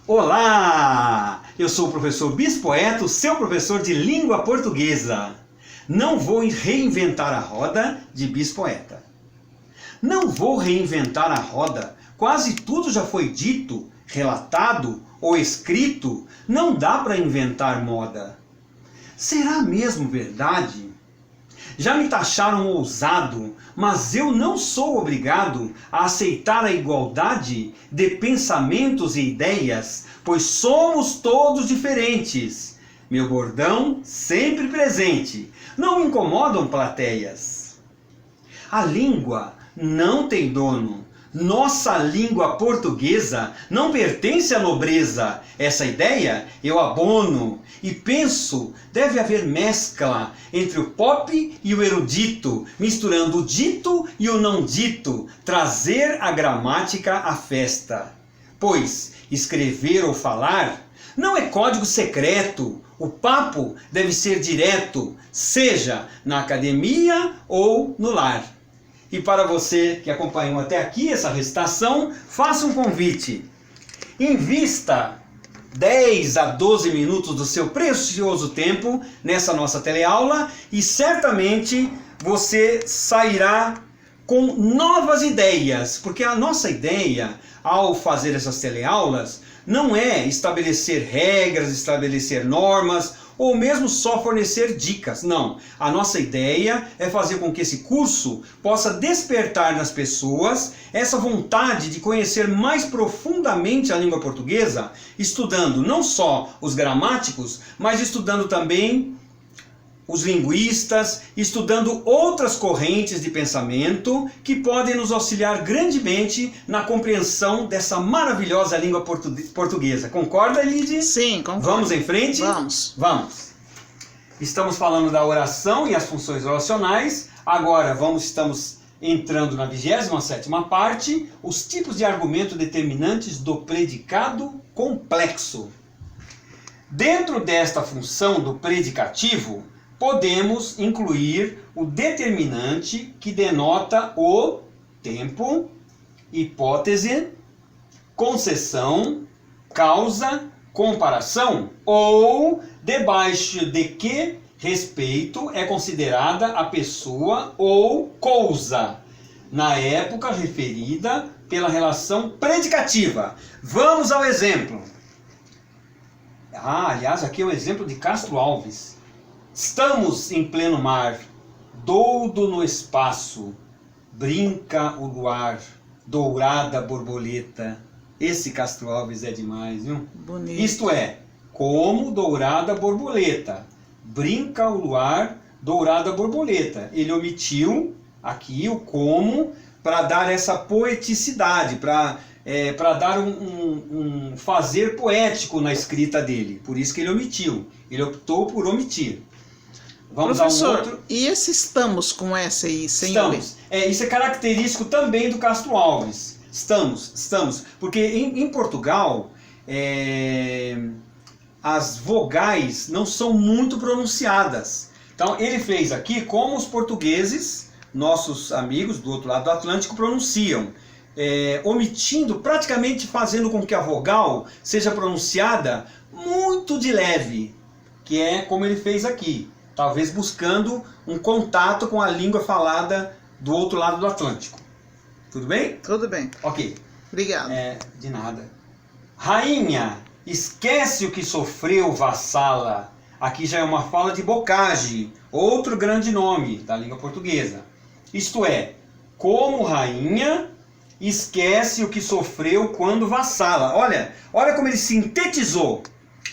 Olá! Eu sou o professor Bispo Eto, seu professor de língua portuguesa. Não vou reinventar a roda de Bispo Eta. Não vou reinventar a roda. Quase tudo já foi dito, relatado ou escrito. Não dá para inventar moda. Será mesmo verdade? Já me taxaram ousado, mas eu não sou obrigado a aceitar a igualdade de pensamentos e ideias, pois somos todos diferentes. Meu bordão sempre presente, não me incomodam plateias. A língua não tem dono. Nossa língua portuguesa não pertence à nobreza. Essa ideia eu abono e penso deve haver mescla entre o pop e o erudito, misturando o dito e o não dito, trazer a gramática à festa. Pois escrever ou falar não é código secreto, o papo deve ser direto, seja na academia ou no lar. E para você que acompanhou até aqui essa recitação, faça um convite. Invista 10 a 12 minutos do seu precioso tempo nessa nossa teleaula e certamente você sairá com novas ideias, porque a nossa ideia ao fazer essas teleaulas não é estabelecer regras, estabelecer normas ou mesmo só fornecer dicas. Não, a nossa ideia é fazer com que esse curso possa despertar nas pessoas essa vontade de conhecer mais profundamente a língua portuguesa, estudando não só os gramáticos, mas estudando também os linguistas, estudando outras correntes de pensamento que podem nos auxiliar grandemente na compreensão dessa maravilhosa língua portuguesa. Concorda, Lidy? Sim, concordo. Vamos em frente? Vamos. Vamos. Estamos falando da oração e as funções oracionais. Agora estamos entrando na 27ª parte, os tipos de argumento determinantes do predicado complexo. Dentro desta função do predicativo, podemos incluir o determinante que denota o tempo, hipótese, concessão, causa, comparação ou debaixo de que respeito é considerada a pessoa ou coisa, na época referida pela relação predicativa. Vamos ao exemplo. Aliás, aqui é um exemplo de Castro Alves. Estamos em pleno mar, doudo no espaço, brinca o luar, dourada borboleta. Esse Castro Alves é demais, viu? Bonito. Isto é, como dourada borboleta, brinca o luar, dourada borboleta. Ele omitiu aqui o como para dar essa poeticidade, para dar um fazer poético na escrita dele. Por isso que ele omitiu. Ele optou por omitir. Vamos Professor, a um outro. E esse estamos com essa aí, sem Estamos. Isso é característico também do Castro Alves. Estamos. Porque em Portugal, as vogais não são muito pronunciadas. Então ele fez aqui como os portugueses, nossos amigos do outro lado do Atlântico, pronunciam. Omitindo, praticamente fazendo com que a vogal seja pronunciada muito de leve, que é como ele fez aqui, talvez buscando um contato com a língua falada do outro lado do Atlântico. Tudo bem? Tudo bem. Ok. Obrigado. De nada. Rainha, esquece o que sofreu, vassala. Aqui já é uma fala de Bocage, outro grande nome da língua portuguesa. Isto é, como rainha, esquece o que sofreu quando vassala. Olha como ele sintetizou.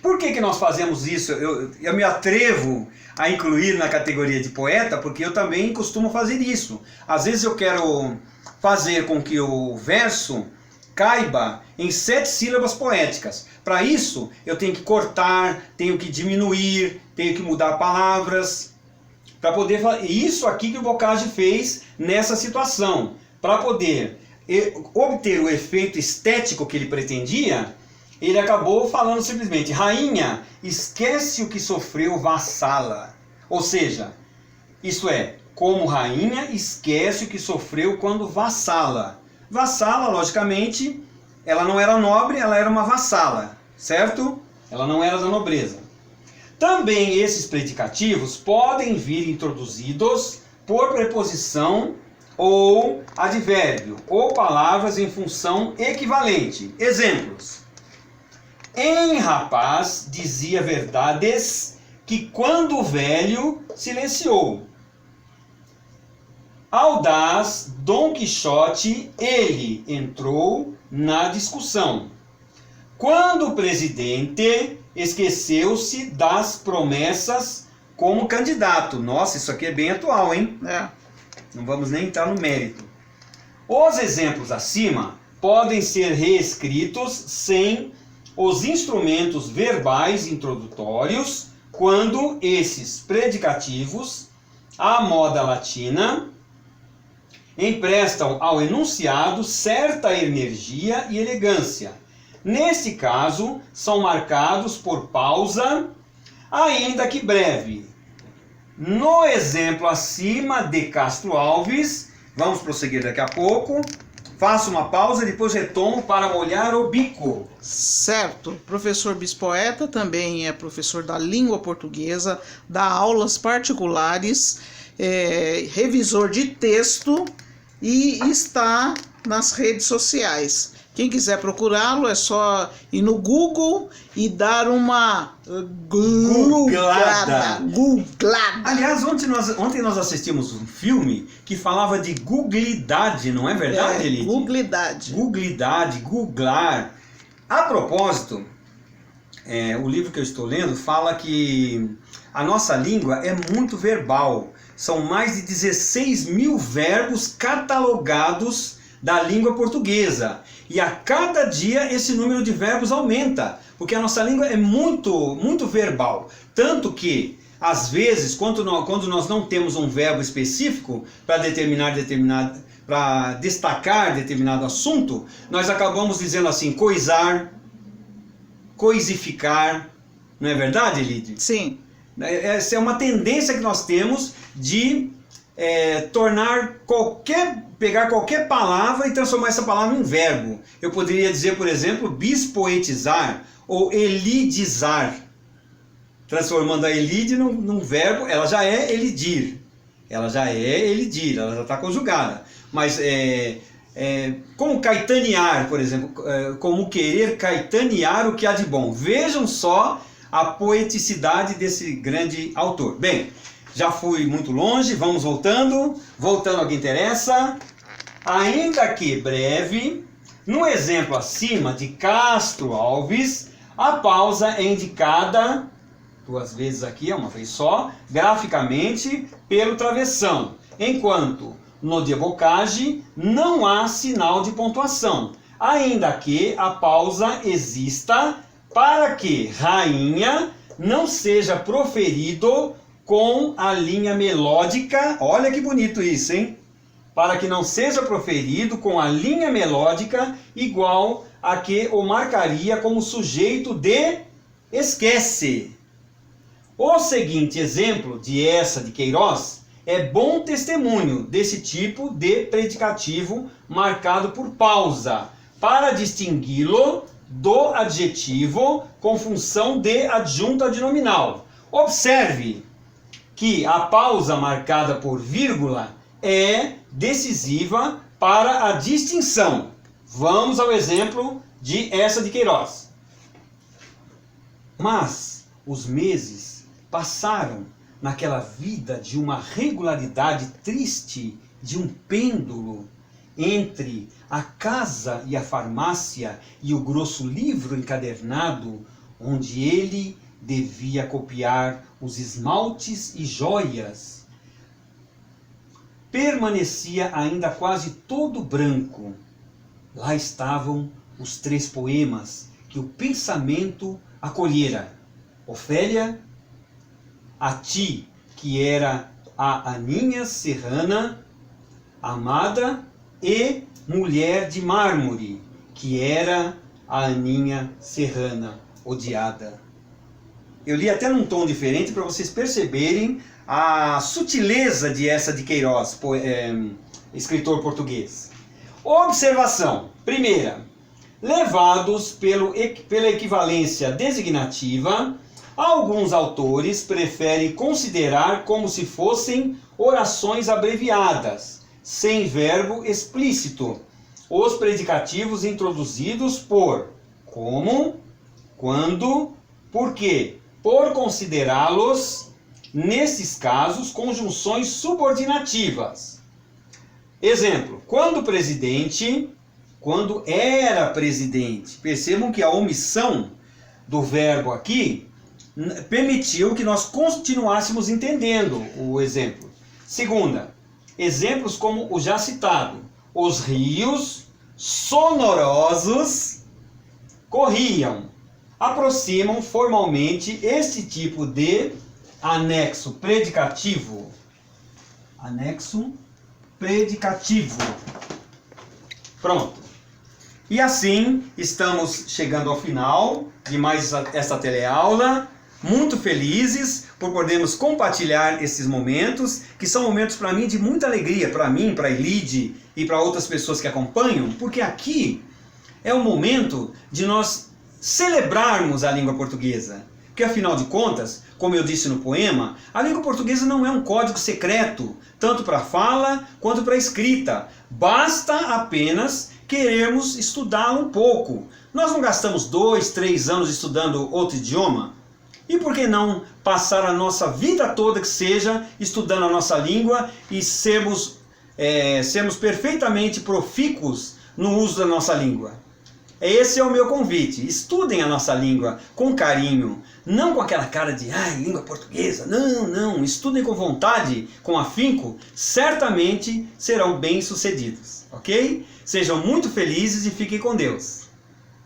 Por que nós fazemos isso? Eu me atrevo a incluir na categoria de poeta, porque eu também costumo fazer isso. Às vezes eu quero fazer com que o verso caiba em 7 sílabas poéticas. Para isso, eu tenho que cortar, tenho que diminuir, tenho que mudar palavras, para poder fazer. Isso aqui que o Bocage fez nessa situação, para poder obter o efeito estético que ele pretendia. Ele acabou falando simplesmente: rainha, esquece o que sofreu, vassala. Ou seja, isto é, como rainha, esquece o que sofreu quando vassala. Vassala, logicamente, ela não era nobre, ela era uma vassala, certo? Ela não era da nobreza. Também esses predicativos podem vir introduzidos por preposição ou advérbio, ou palavras em função equivalente. Exemplos. Em rapaz dizia verdades que quando velho silenciou. Audaz Dom Quixote, ele entrou na discussão. Quando o presidente esqueceu-se das promessas como candidato. Nossa, isso aqui é bem atual, hein? É. Não vamos nem entrar no mérito. Os exemplos acima podem ser reescritos sem os instrumentos verbais introdutórios, quando esses predicativos, à moda latina, emprestam ao enunciado certa energia e elegância. Neste caso, são marcados por pausa, ainda que breve. No exemplo acima de Castro Alves, vamos prosseguir daqui a pouco. Faço uma pausa e depois retomo para molhar o bico. Certo. Professor Bispoeta também é professor da língua portuguesa, dá aulas particulares, revisor de texto e está nas redes sociais. Quem quiser procurá-lo é só ir no Google e dar uma googlada. Aliás, ontem nós assistimos um filme que falava de googlidade, não é verdade, Elide? Googlidade. Googlidade, googlar. A propósito, o livro que eu estou lendo fala que a nossa língua é muito verbal. São mais de 16 mil verbos catalogados da língua portuguesa. E a cada dia esse número de verbos aumenta, porque a nossa língua é muito verbal. Tanto que, às vezes, quando nós não temos um verbo específico para destacar determinado assunto, nós acabamos dizendo assim, coisar, coisificar. Não é verdade, Elide? Sim. Essa é uma tendência que nós temos de pegar qualquer palavra e transformar essa palavra em verbo. Eu poderia dizer, por exemplo, bispoetizar ou elidizar. Transformando a elide num verbo, ela já é elidir. Ela já está conjugada. Mas como caetanear, por exemplo, como querer caetanear o que há de bom. Vejam só a poeticidade desse grande autor. Bem, já fui muito longe, vamos voltando ao que interessa. Ainda que breve, no exemplo acima de Castro Alves, a pausa é indicada, duas vezes aqui, uma vez só, graficamente pelo travessão, enquanto no de bocage não há sinal de pontuação, ainda que a pausa exista para que rainha não seja proferido com a linha melódica, olha que bonito isso, hein? Para que não seja proferido com a linha melódica igual a que o marcaria como sujeito de esquece. O seguinte exemplo de essa de Queiroz é bom testemunho desse tipo de predicativo marcado por pausa, para distingui-lo do adjetivo com função de adjunto adnominal. Observe que a pausa marcada por vírgula é decisiva para a distinção. Vamos ao exemplo de essa de Queiroz. Mas os meses passaram naquela vida de uma regularidade triste, de um pêndulo entre a casa e a farmácia e o grosso livro encadernado, onde ele devia copiar os esmaltes e joias. Permanecia ainda quase todo branco. Lá estavam os 3 poemas que o pensamento acolhera. Ofélia, a ti, que era a Aninha Serrana, amada, e Mulher de Mármore, que era a Aninha Serrana, odiada. Eu li até num tom diferente para vocês perceberem a sutileza de essa de Queiroz, escritor português. Observação. Primeira, Levados pela equivalência designativa, alguns autores preferem considerar como se fossem orações abreviadas, sem verbo explícito, os predicativos introduzidos por como, quando, porquê, por considerá-los, nesses casos, conjunções subordinativas. Exemplo, quando era presidente. Percebam que a omissão do verbo aqui permitiu que nós continuássemos entendendo o exemplo. Segunda, exemplos como o já citado. Os rios sonorosos corriam. Aproximam formalmente este tipo de anexo predicativo. Anexo predicativo. Pronto. E assim estamos chegando ao final de mais esta teleaula. Muito felizes por podermos compartilhar esses momentos, que são momentos para mim de muita alegria, para mim, para a Elide e para outras pessoas que acompanham, porque aqui é o momento de nós celebrarmos a língua portuguesa. Porque afinal de contas, como eu disse no poema, a língua portuguesa não é um código secreto, tanto para fala quanto para escrita. Basta apenas querermos estudar um pouco. Nós não gastamos 2, 3 anos estudando outro idioma? E por que não passar a nossa vida toda que seja estudando a nossa língua e sermos perfeitamente profícuos no uso da nossa língua? Esse é o meu convite. Estudem a nossa língua com carinho, não com aquela cara de língua portuguesa. Não. Estudem com vontade, com afinco, certamente serão bem-sucedidos, ok? Sejam muito felizes e fiquem com Deus.